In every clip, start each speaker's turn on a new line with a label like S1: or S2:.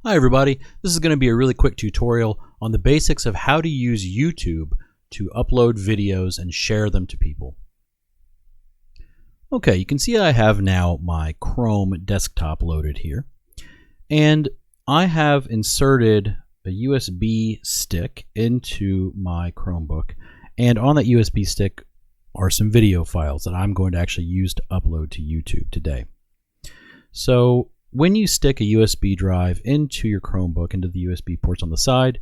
S1: Hi everybody, this is going to be a really quick tutorial on the basics of how to use YouTube to upload videos and share them to people. Okay, you can see I have now my Chrome desktop loaded here, and I have inserted a USB stick into my Chromebook, and on that USB stick are some video files that I'm going to actually use to upload to YouTube today. So when you stick a USB drive into your Chromebook, into the USB ports on the side,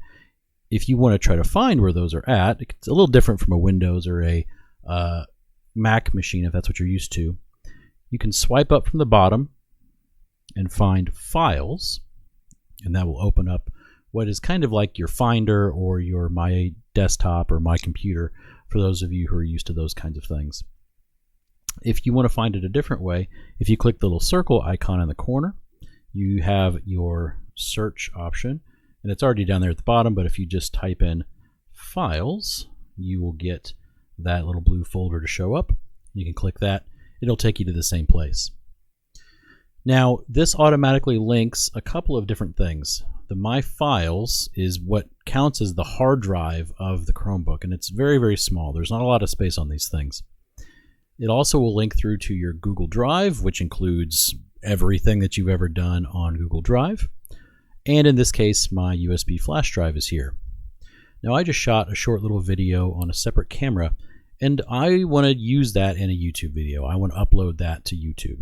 S1: if you want to try to find where those are at, it's a little different from a Windows or a Mac machine if that's what you're used to. You can swipe up from the bottom and find Files, and that will open up what is kind of like your Finder or your My Desktop or My Computer for those of you who are used to those kinds of things. If you want to find it a different way, if you click the little circle icon in the corner, you have your search option, and it's already down there at the bottom, but if you just type in Files, you will get that little blue folder to show up. You can click that. It'll take you to the same place. Now, this automatically links a couple of different things. The My Files is what counts as the hard drive of the Chromebook, and it's very, very small. There's not a lot of space on these things. It also will link through to your Google Drive, which includes everything that you've ever done on Google Drive. And in this case, my USB flash drive is here. Now, I just shot a short little video on a separate camera, and I want to use that in a YouTube video. I want to upload that to YouTube.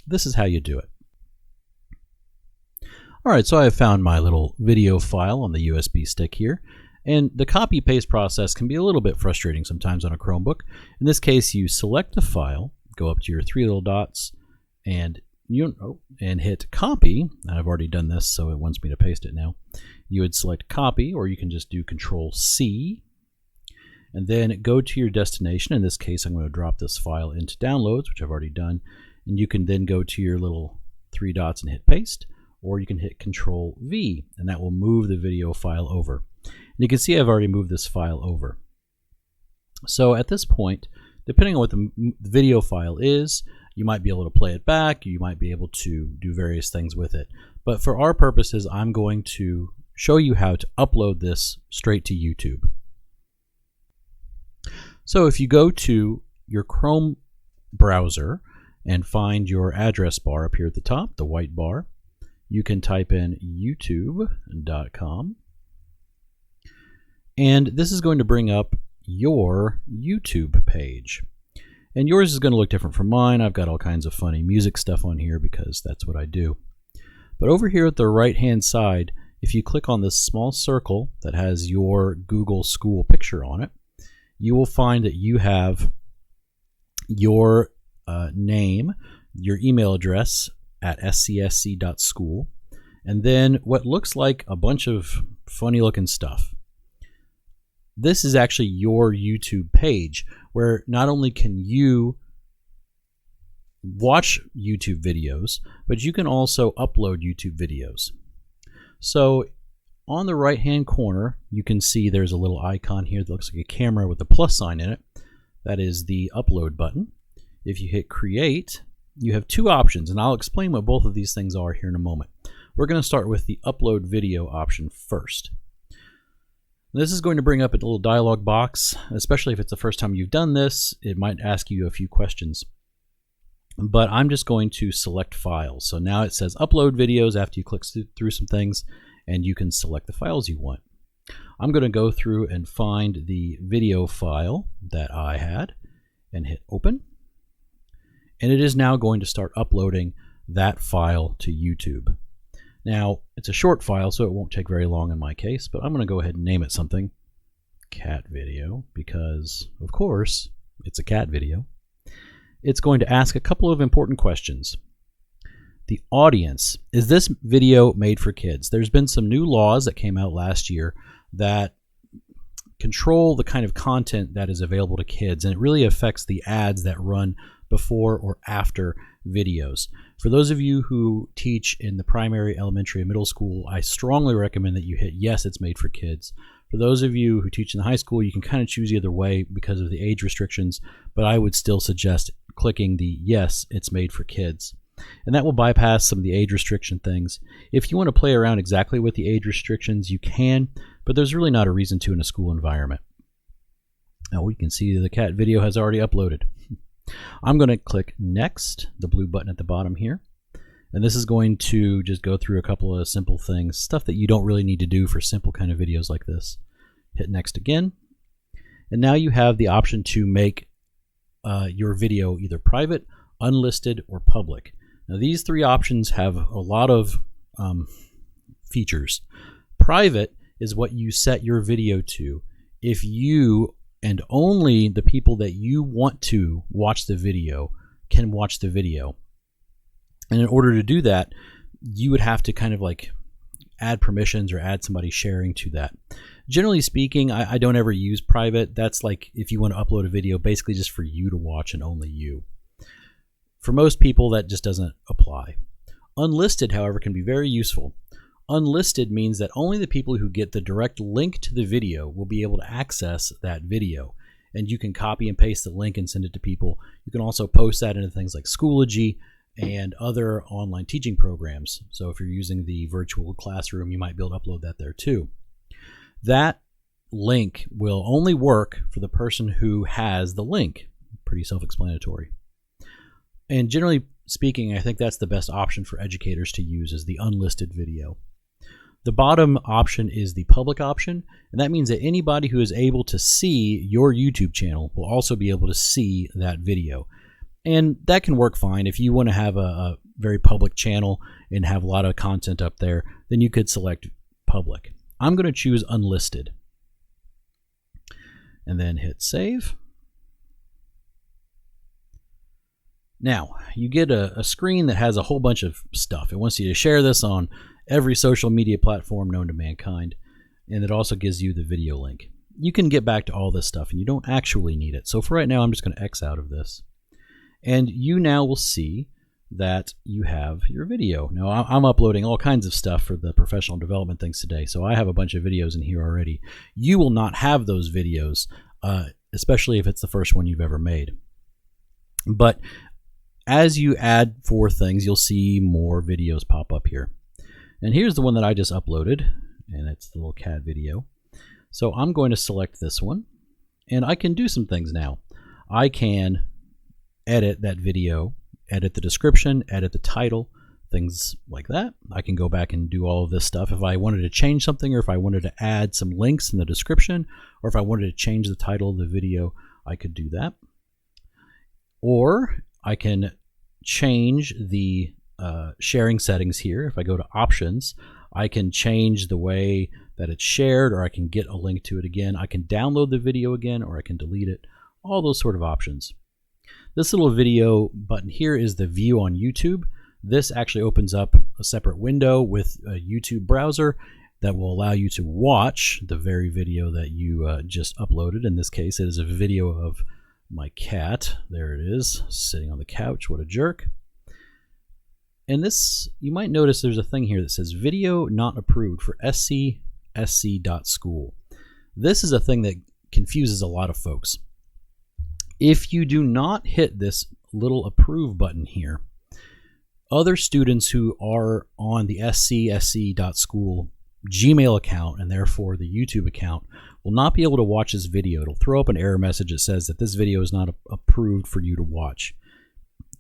S1: This is how you do it. All right, so I have found my little video file on the USB stick here. And the copy-paste process can be a little bit frustrating sometimes on a Chromebook. In this case, you select the file, go up to your three little dots, and hit copy. And I've already done this, so it wants me to paste it now. You would select copy, or you can just do Control-C, and then go to your destination. In this case, I'm going to drop this file into downloads, which I've already done. And you can then go to your little three dots and hit paste, or you can hit Control-V, and that will move the video file over. And you can see I've already moved this file over. So at this point, depending on what the video file is, you might be able to play it back, you might be able to do various things with it. But for our purposes, I'm going to show you how to upload this straight to YouTube. So if you go to your Chrome browser and find your address bar up here at the top, the white bar, you can type in youtube.com. And this is going to bring up your YouTube page. And yours is going to look different from mine. I've got all kinds of funny music stuff on here because that's what I do. But over here at the right-hand side, if you click on this small circle that has your Google School picture on it, you will find that you have your name, your email address at scsc.school, and then what looks like a bunch of funny-looking stuff. This is actually your YouTube page where not only can you watch YouTube videos, but you can also upload YouTube videos. So on the right hand corner, you can see there's a little icon here that looks like a camera with a plus sign in it. That is the upload button. If you hit create, you have two options, and I'll explain what both of these things are here in a moment. We're going to start with the upload video option first. This is going to bring up a little dialog box, especially if it's the first time you've done this. It might ask you a few questions. But I'm just going to select files. So now it says upload videos after you click through some things, and you can select the files you want. I'm going to go through and find the video file that I had and hit open. And it is now going to start uploading that file to YouTube. Now, it's a short file, so it won't take very long in my case, but I'm going to go ahead and name it something. Cat video, because, of course, it's a cat video. It's going to ask a couple of important questions. The audience. Is this video made for kids? There's been some new laws that came out last year that control the kind of content that is available to kids, and it really affects the ads that run before or after videos. For those of you who teach in the primary, elementary, and middle school, I strongly recommend that you hit yes, it's made for kids. For those of you who teach in the high school, you can kind of choose either way because of the age restrictions, but I would still suggest clicking the yes, it's made for kids. and that will bypass some of the age restriction things. If you want to play around exactly with the age restrictions, you can, but there's really not a reason to in a school environment. Now we can see the cat video has already uploaded. I'm going to click next, the blue button at the bottom here. And this is going to just go through a couple of simple things, stuff that you don't really need to do for simple kind of videos like this. Hit next again. And now you have the option to make your video either private, unlisted, or public. Now these three options have a lot of features. Private is what you set your video to if you and only the people that you want to watch the video can watch the video. And in order to do that, you would have to kind of like add permissions or add somebody sharing to that. Generally speaking, I don't ever use private. That's like if you want to upload a video basically just for you to watch and only you. For most people, that just doesn't apply. Unlisted, however, can be very useful. Unlisted means that only the people who get the direct link to the video will be able to access that video. And you can copy and paste the link and send it to people. You can also post that into things like Schoology and other online teaching programs. So if you're using the virtual classroom, you might be able to upload that there too. That link will only work for the person who has the link. Pretty self-explanatory. And generally speaking, I think that's the best option for educators to use, is the unlisted video. The bottom option is the public option, and that means that anybody who is able to see your YouTube channel will also be able to see that video. And that can work fine. If you want to have a very public channel and have a lot of content up there, then you could select public. I'm going to choose unlisted and then hit save. Now, you get a screen that has a whole bunch of stuff. It wants you to share this on every social media platform known to mankind, and it also gives you the video link. You can get back to all this stuff, and you don't actually need it. So for right now, I'm just going to X out of this. And you now will see that you have your video. Now, I'm uploading all kinds of stuff for the professional development things today, so I have a bunch of videos in here already. You will not have those videos, especially if it's the first one you've ever made. But as you add for things, you'll see more videos pop up here. And here's the one that I just uploaded, and it's the little cat video. So I'm going to select this one, and I can do some things now. I can edit that video, edit the description, edit the title, things like that. I can go back and do all of this stuff. If I wanted to change something, or if I wanted to add some links in the description, or if I wanted to change the title of the video, I could do that. Or I can change the sharing settings here. If I go to options, I can change the way that it's shared, or I can get a link to it again. I can download the video again, or I can delete it. All those sort of options. This little video button here is the view on YouTube. This actually opens up a separate window with a YouTube browser that will allow you to watch the very video that you just uploaded. In this case, it is a video of my cat. There it is, sitting on the couch. What a jerk. And this, you might notice there's a thing here that says video not approved for SCSC.school. This is a thing that confuses a lot of folks. If you do not hit this little approve button here, other students who are on the SCSC.school Gmail account, and therefore the YouTube account, will not be able to watch this video. It'll throw up an error message that says that this video is not approved for you to watch.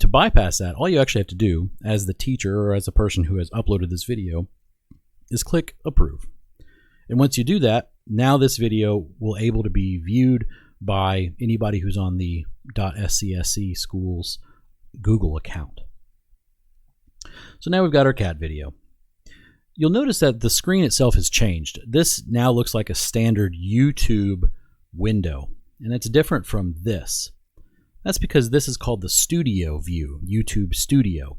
S1: To bypass that, all you actually have to do as the teacher or as a person who has uploaded this video is click approve. And once you do that, now this video will able to be viewed by anybody who's on the .SCSC schools Google account. So now we've got our cat video. You'll notice that the screen itself has changed. This now looks like a standard YouTube window, and it's different from this. That's because this is called the Studio view, YouTube Studio.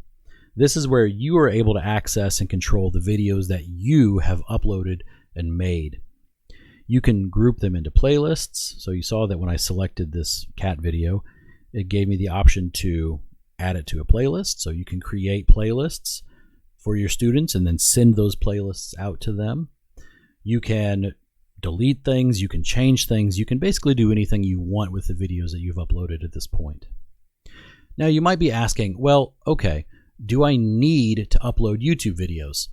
S1: This is where you are able to access and control the videos that you have uploaded and made. You can group them into playlists. So you saw that when I selected this cat video, it gave me the option to add it to a playlist. So you can create playlists for your students and then send those playlists out to them. You can delete things, you can change things, you can basically do anything you want with the videos that you've uploaded at this point. Now you might be asking, well, okay, do I need to upload YouTube videos?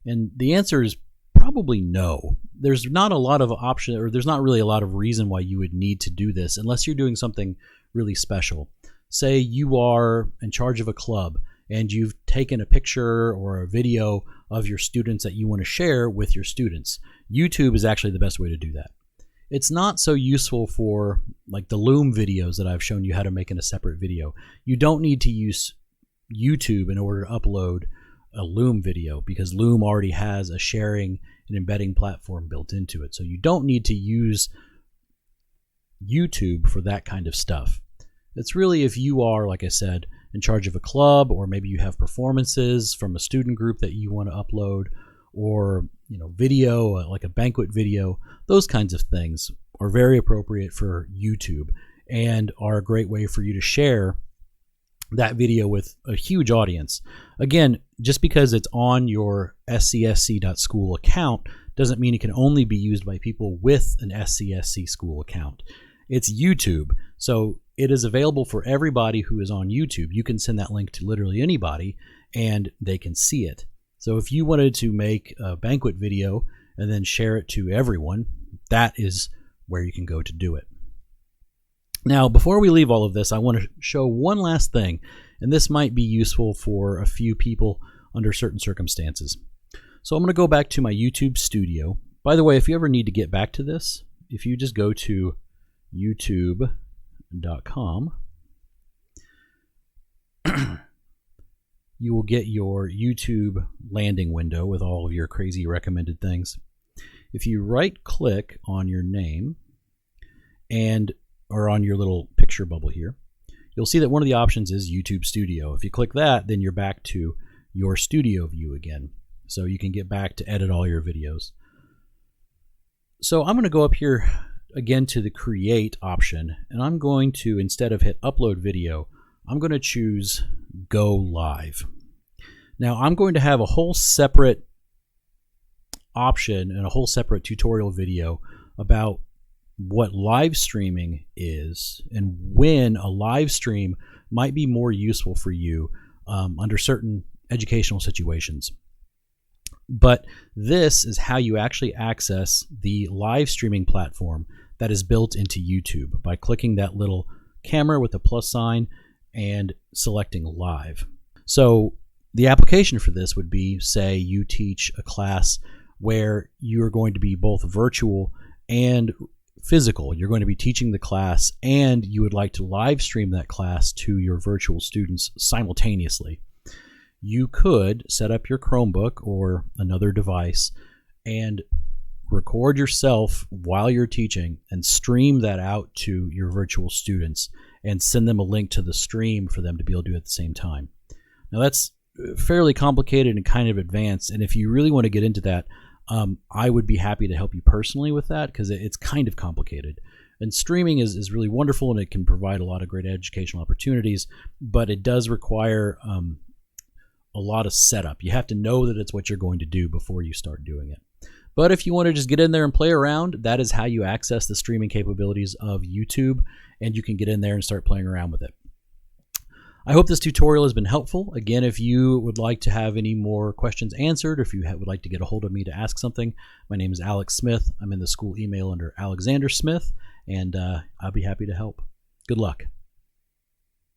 S1: And the answer is probably no. There's not a lot of option, or there's not really a lot of reason why you would need to do this unless you're doing something really special. Say you are in charge of a club and you've taken a picture or a video of your students that you want to share with your students. YouTube is actually the best way to do that. It's not so useful for like the Loom videos that I've shown you how to make in a separate video. You don't need to use YouTube in order to upload a Loom video because Loom already has a sharing and embedding platform built into it. So you don't need to use YouTube for that kind of stuff. It's really if you are, like I said, in charge of a club, or maybe you have performances from a student group that you want to upload, or video like a banquet video. Those kinds of things are very appropriate for YouTube and are a great way for you to share that video with a huge audience. Again, just because it's on your SCSC.school account doesn't mean it can only be used by people with an SCSC school account. It's YouTube, so it is available for everybody who is on YouTube. You can send that link to literally anybody and they can see it. So if you wanted to make a banquet video and then share it to everyone, that is where you can go to do it. Now, before we leave all of this, I want to show one last thing, and this might be useful for a few people under certain circumstances. So I'm going to go back to my YouTube studio. By the way, if you ever need to get back to this, if you just go to youtube.com, you will get your YouTube landing window with all of your crazy recommended things. If you right-click on your name or on your little picture bubble here, you'll see that one of the options is YouTube Studio. If you click that, then you're back to your studio view again. So you can get back to edit all your videos. So I'm going to go up here again to the Create option, and I'm going to, instead of hit Upload Video, I'm going to choose Go Live. Now I'm going to have a whole separate option and a whole separate tutorial video about what live streaming is and when a live stream might be more useful for you under certain educational situations. But this is how you actually access the live streaming platform that is built into YouTube by clicking that little camera with the plus sign and selecting live. So the application for this would be, say you teach a class where you're going to be both virtual and physical. You're going to be teaching the class and you would like to live stream that class to your virtual students simultaneously. You could set up your Chromebook or another device and record yourself while you're teaching and stream that out to your virtual students and send them a link to the stream for them to be able to do it at the same time. Now that's fairly complicated and kind of advanced, and if you really want to get into that, I would be happy to help you personally with that because it's kind of complicated. And streaming is really wonderful and it can provide a lot of great educational opportunities, but it does require a lot of setup. You have to know that it's what you're going to do before you start doing it. But if you want to just get in there and play around, that is how you access the streaming capabilities of YouTube, and you can get in there and start playing around with it. I hope this tutorial has been helpful. Again, if you would like to have any more questions answered, or if you would like to get a hold of me to ask something, my name is Alex Smith. I'm in the school email under Alexander Smith, and I'll be happy to help. Good luck.